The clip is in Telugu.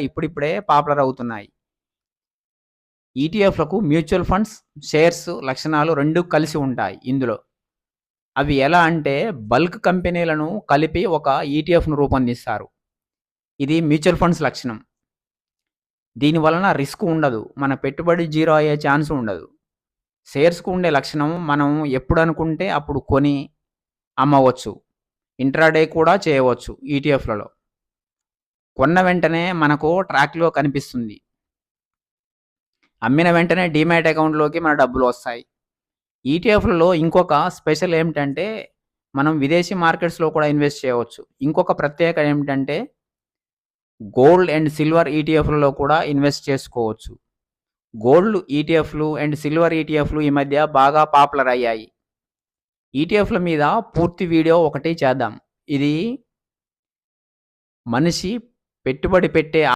ఇప్పుడిప్పుడే పాపులర్ అవుతున్నాయి. ఈటీఎఫ్‌లకు మ్యూచువల్ ఫండ్స్, షేర్స్ లక్షణాలు 2 కలిసి ఉంటాయి ఇందులో. అవి ఎలా అంటే బల్క్ కంపెనీలను కలిపి ఒక ఈటీఎఫ్‌ను రూపొందిస్తారు. ఇది మ్యూచువల్ ఫండ్స్ లక్షణం. దీని వలన రిస్క్ ఉండదు. మన పెట్టుబడి జీరో అయ్యే ఛాన్స్ ఉండదు. షేర్స్‌కు ఉండే లక్షణం మనం ఎప్పుడనుకుంటే అప్పుడు కొని అమ్మవచ్చు. ఇంట్రాడే కూడా చేయవచ్చు ఈటీఎఫ్‌లలో. కొన్న వెంటనే మనకు ట్రాక్‌లో కనిపిస్తుంది. అమ్మిన వెంటనే డీమ్యాట్ అకౌంట్‌లోకి మన డబ్బులొస్తాయి. ఈటీఎఫ్‌లలో ఇంకొక స్పెషల్ ఏమిటంటే, మనం విదేశీ మార్కెట్స్‌లో కూడా ఇన్వెస్ట్ చేయవచ్చు. ఇంకొక ప్రత్యేకత ఏమిటంటే, గోల్డ్ అండ్ సిల్వర్ ఈటీఎఫ్‌లలో కూడా ఇన్వెస్ట్ చేసుకోవచ్చు. గోల్డ్ ఈటీఎఫ్‌లు అండ్ సిల్వర్ ఈటీఎఫ్‌లు ఈ మధ్య బాగా పాపులర్ అయ్యాయి. ఈటీఎఫ్‌ల మీద పూర్తి వీడియో ఒకటి చేద్దాం. ఇది మనిషి పెట్టుబడి పెట్టే